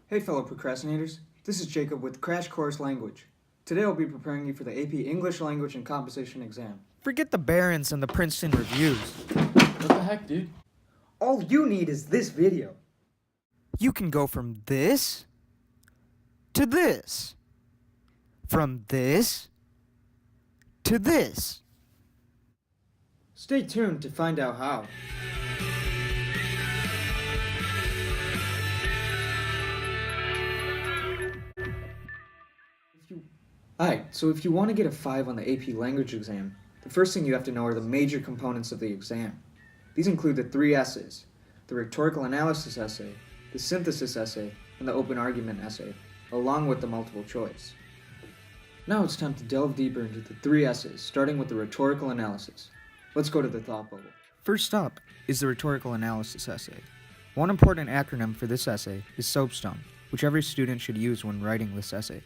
Hey fellow procrastinators, this is Jacob with Crash Course Language. Today I'll be preparing you for the AP English Language and Composition exam. Forget the Barons and the Princeton reviews. What the heck, dude? All you need is this video. You can go from this to this. From this to this. Stay tuned to find out how. Alright, so if you want to get a 5 on the AP Language exam, the first thing you have to know are the major components of the exam. These include the 3 essays, the rhetorical analysis essay, the synthesis essay, and the open argument essay, along with the multiple choice. Now it's time to delve deeper into the 3 essays, starting with the rhetorical analysis. Let's go to the thought bubble. First up is the rhetorical analysis essay. One important acronym for this essay is SOAPSTONE, which every student should use when writing this essay.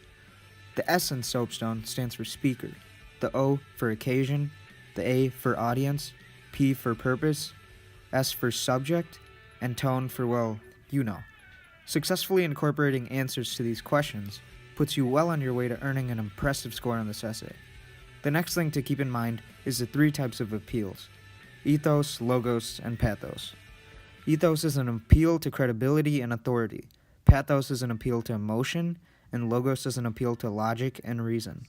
The S in SOAPSTONE stands for speaker, the O for occasion, the A for audience, P for purpose, S for subject, and tone for, well, you know. Successfully incorporating answers to these questions puts you well on your way to earning an impressive score on this essay. The next thing to keep in mind is the 3 types of appeals: ethos, logos, and pathos. Ethos is an appeal to credibility and authority, pathos is an appeal to emotion, and logos is an appeal to logic and reason.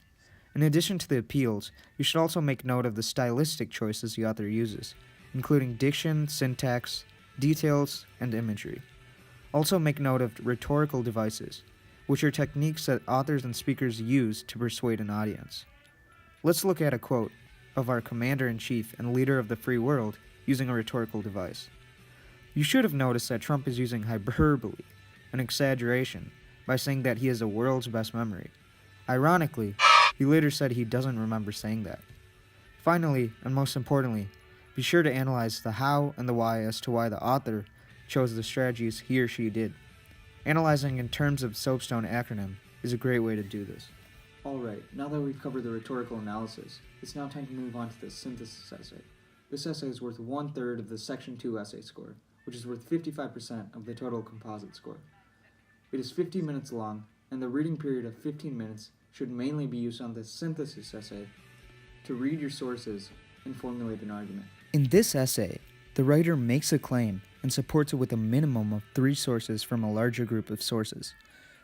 In addition to the appeals, you should also make note of the stylistic choices the author uses, including diction, syntax, details, and imagery. Also make note of rhetorical devices, which are techniques that authors and speakers use to persuade an audience. Let's look at a quote of our commander-in-chief and leader of the free world using a rhetorical device. You should have noticed that Trump is using hyperbole, an exaggeration, by saying that he has the world's best memory. Ironically, he later said he doesn't remember saying that. Finally, and most importantly, be sure to analyze the how and the why as to why the author chose the strategies he or she did. Analyzing in terms of SOAPSTONE acronym is a great way to do this. Alright, now that we've covered the rhetorical analysis, it's now time to move on to the synthesis essay. This essay is worth 1/3 of the Section 2 essay score, which is worth 55% of the total composite score. It is 50 minutes long, and the reading period of 15 minutes should mainly be used on the synthesis essay to read your sources and formulate an argument. In this essay, the writer makes a claim and supports it with a minimum of 3 sources from a larger group of sources.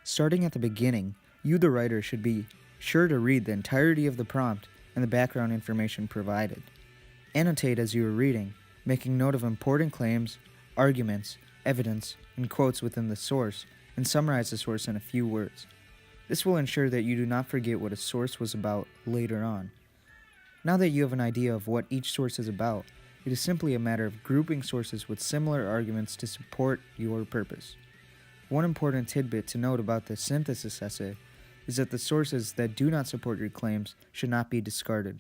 Starting at the beginning, you, the writer, should be sure to read the entirety of the prompt and the background information provided. Annotate as you are reading, making note of important claims, arguments, evidence, and quotes within the source, and summarize the source in a few words. This will ensure that you do not forget what a source was about later on. Now that you have an idea of what each source is about, it is simply a matter of grouping sources with similar arguments to support your purpose. One important tidbit to note about the synthesis essay is that the sources that do not support your claims should not be discarded.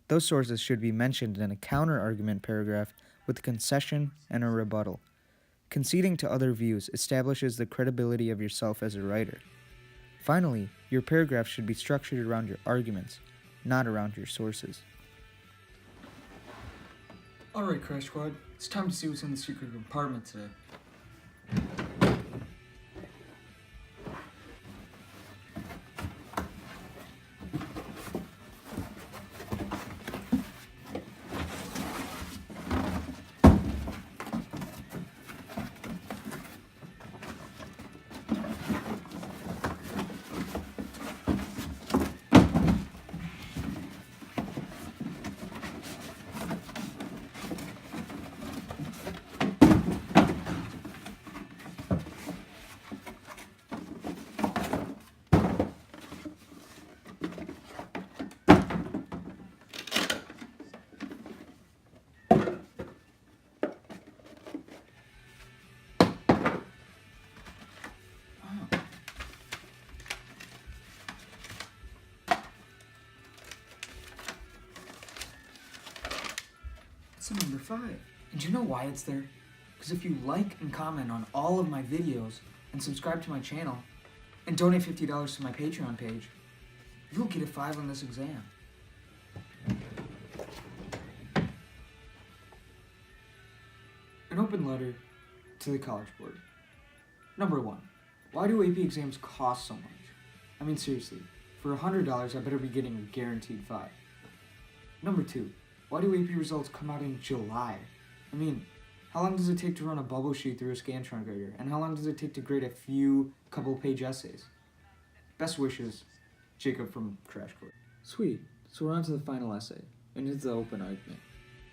Those sources should be mentioned in a counter-argument paragraph with a concession and a rebuttal. Conceding to other views establishes the credibility of yourself as a writer. Finally, your paragraph should be structured around your arguments, not around your sources. Alright, Crash Squad, it's time to see what's in the secret compartment today. It's number 5. And do you know why it's there? Because if you like and comment on all of my videos and subscribe to my channel and donate $50 to my Patreon page, you'll get a 5 on this exam. An open letter to the College Board. Number 1. Why do AP exams cost so much? I mean, seriously, for $100, I better be getting a guaranteed 5. Number 2, why do AP results come out in July? I mean, how long does it take to run a bubble sheet through a Scantron grader? And how long does it take to grade a few couple-page essays? Best wishes, Jacob from Crash Course. Sweet, so we're on to the final essay, and it's the open argument.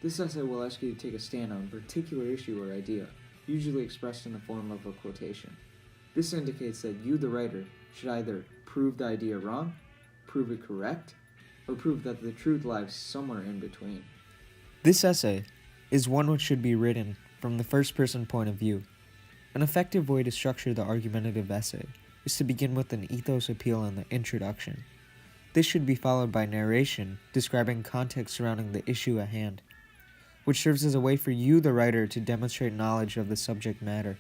This essay will ask you to take a stand on a particular issue or idea, usually expressed in the form of a quotation. This indicates that you, the writer, should either prove the idea wrong, prove it correct, or prove that the truth lies somewhere in between. This essay is one which should be written from the first-person point of view. An effective way to structure the argumentative essay is to begin with an ethos appeal in the introduction. This should be followed by narration describing context surrounding the issue at hand, which serves as a way for you, the writer, to demonstrate knowledge of the subject matter.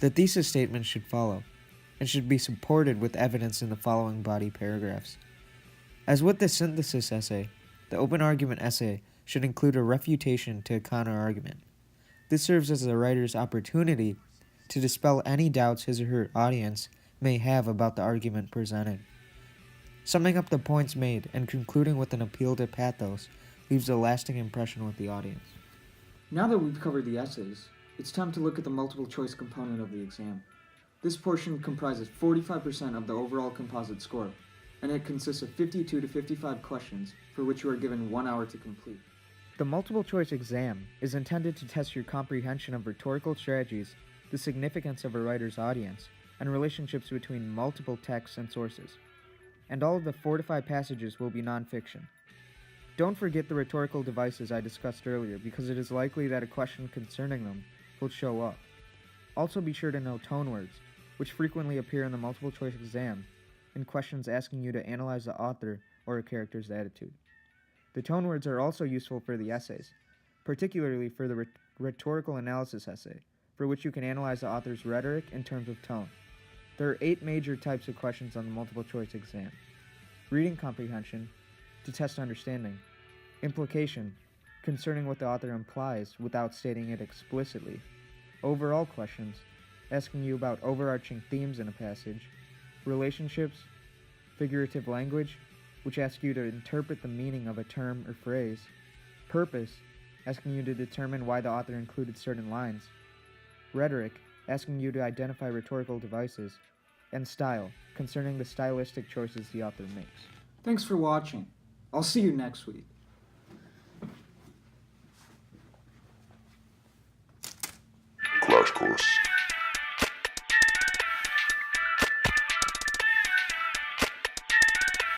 The thesis statement should follow, and should be supported with evidence in the following body paragraphs. As with the synthesis essay, the open argument essay should include a refutation to a counter-argument. This serves as the writer's opportunity to dispel any doubts his or her audience may have about the argument presented. Summing up the points made and concluding with an appeal to pathos leaves a lasting impression with the audience. Now that we've covered the essays, it's time to look at the multiple choice component of the exam. This portion comprises 45% of the overall composite score, and it consists of 52 to 55 questions for which you are given 1 hour to complete. The multiple choice exam is intended to test your comprehension of rhetorical strategies, the significance of a writer's audience, and relationships between multiple texts and sources. And all of the 4 to 5 passages will be nonfiction. Don't forget the rhetorical devices I discussed earlier, because it is likely that a question concerning them will show up. Also be sure to know tone words, which frequently appear in the multiple choice exam, in questions asking you to analyze the author or a character's attitude. The tone words are also useful for the essays, particularly for the rhetorical analysis essay, for which you can analyze the author's rhetoric in terms of tone. There are 8 major types of questions on the multiple choice exam. Reading comprehension, to test understanding. Implication, concerning what the author implies without stating it explicitly. Overall questions, asking you about overarching themes in a passage. Relationships, figurative language, which asks you to interpret the meaning of a term or phrase. Purpose, asking you to determine why the author included certain lines. Rhetoric, asking you to identify rhetorical devices. And style, concerning the stylistic choices the author makes. Thanks for watching. I'll see you next week. Crash Course.